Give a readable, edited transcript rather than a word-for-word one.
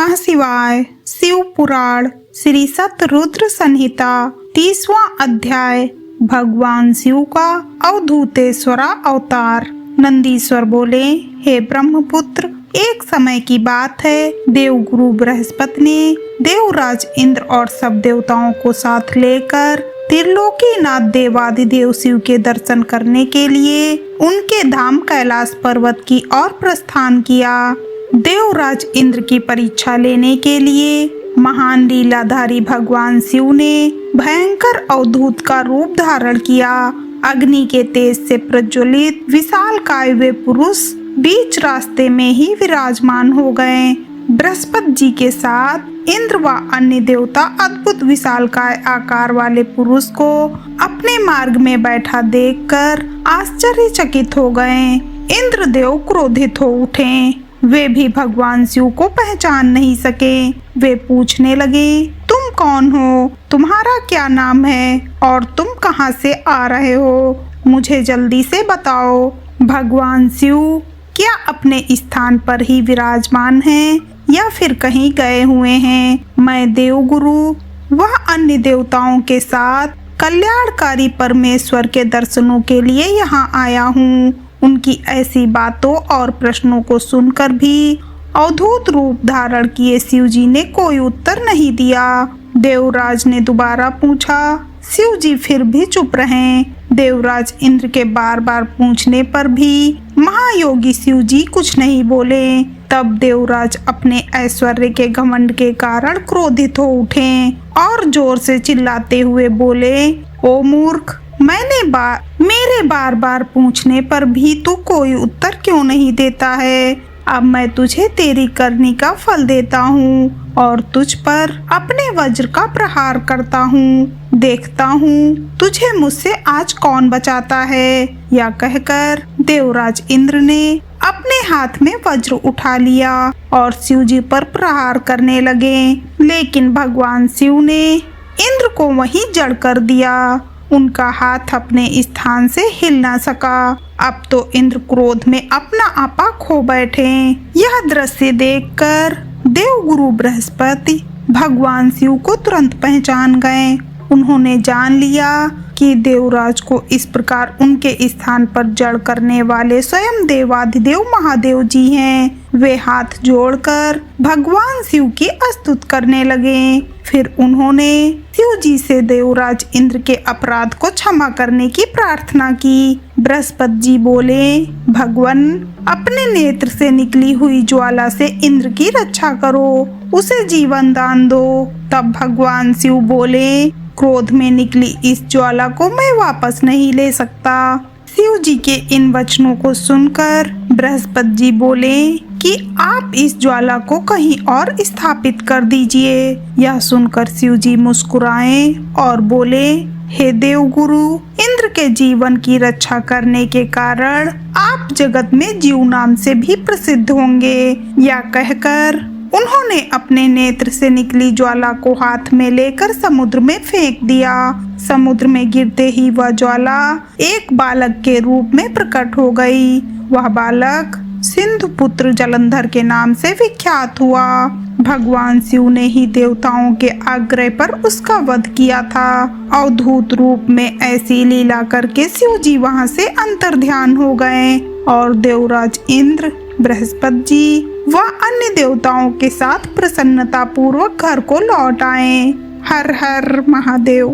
नमः शिवाय। शिव पुराण श्री सतरुद्र संहिता 30वां अध्याय। भगवान शिव का अवधूतेश्वरा अवतार। नंदीश्वर बोले, हे ब्रह्मपुत्र, एक समय की बात है, देवगुरु बृहस्पति ने देवराज इंद्र और सब देवताओं को साथ लेकर त्रिलोकीनाथ देवाधिदेव शिव के दर्शन करने के लिए उनके धाम कैलाश पर्वत की ओर प्रस्थान किया। देवराज इंद्र की परीक्षा लेने के लिए महान लीलाधारी भगवान शिव ने भयंकर अवधूत का रूप धारण किया। अग्नि के तेज से प्रज्वलित विशालकाय वे पुरुष बीच रास्ते में ही विराजमान हो गए। बृहस्पति जी के साथ इंद्र व अन्य देवता अद्भुत विशालकाय आकार वाले पुरुष को अपने मार्ग में बैठा देखकर आश्चर्यचकित हो गए। इंद्रदेव क्रोधित हो उठे। वे भी भगवान शिव को पहचान नहीं सके। वे पूछने लगे, तुम कौन हो? तुम्हारा क्या नाम है और तुम कहां से आ रहे हो? मुझे जल्दी से बताओ। भगवान शिव क्या अपने स्थान पर ही विराजमान हैं या फिर कहीं गए हुए हैं? मैं देवगुरु व अन्य देवताओं के साथ कल्याणकारी परमेश्वर के दर्शनों के लिए यहाँ आया हूँ। उनकी ऐसी बातों और प्रश्नों को सुनकर भी अवधूत रूप धारण किए शिव जी ने कोई उत्तर नहीं दिया। देवराज ने दोबारा पूछा। शिव जी फिर भी चुप रहे। देवराज इंद्र के बार बार पूछने पर भी महायोगी शिव जी कुछ नहीं बोले। तब देवराज अपने ऐश्वर्य के घमंड के कारण क्रोधित हो उठे और जोर से चिल्लाते हुए बोले, ओ मूर्ख, मेरे बार बार पूछने पर भी तू कोई उत्तर क्यों नहीं देता है? अब मैं तुझे तेरी करनी का फल देता हूँ और तुझ पर अपने वज्र का प्रहार करता हूँ। देखता हूँ तुझे मुझसे आज कौन बचाता है। या कहकर देवराज इंद्र ने अपने हाथ में वज्र उठा लिया और शिव जी पर प्रहार करने लगे। लेकिन भगवान शिव ने इंद्र को वहीं जड़ कर दिया। उनका हाथ अपने स्थान से हिल ना सका। अब तो इंद्र क्रोध में अपना आपा खो बैठे। यह दृश्य देखकर देवगुरु बृहस्पति भगवान शिव को तुरंत पहचान गए। उन्होंने जान लिया कि देवराज को इस प्रकार उनके स्थान पर जड़ करने वाले स्वयं देवाधिदेव महादेव जी हैं। वे हाथ जोड़कर भगवान शिव की स्तुति करने लगे। फिर उन्होंने शिव जी से देवराज इंद्र के अपराध को क्षमा करने की प्रार्थना की। बृहस्पति जी बोले, भगवान, अपने नेत्र से निकली हुई ज्वाला से इंद्र की रक्षा करो, उसे जीवन दान दो। तब भगवान शिव बोले, क्रोध में निकली इस ज्वाला को मैं वापस नहीं ले सकता। शिव जी के इन वचनों को सुनकर बृहस्पति जी बोले कि आप इस ज्वाला को कहीं और स्थापित कर दीजिए। यह सुनकर शिव जी मुस्कुराए और बोले, हे देवगुरु, इंद्र के जीवन की रक्षा करने के कारण आप जगत में जीव नाम से भी प्रसिद्ध होंगे। या कहकर उन्होंने अपने नेत्र से निकली ज्वाला को हाथ में लेकर समुद्र में फेंक दिया। समुद्र में गिरते ही वह ज्वाला एक बालक के रूप में प्रकट हो गई। वह बालक सिंधु पुत्र जलंधर के नाम से विख्यात हुआ। भगवान शिव ने ही देवताओं के आग्रह पर उसका वध किया था। अवधूत रूप में ऐसी लीला करके शिव जी वहां से अंतर्ध्यान हो गए और देवराज इंद्र, बृहस्पति जी व अन्य देवताओं के साथ प्रसन्नता पूर्वक घर को लौट आए। हर हर महादेव।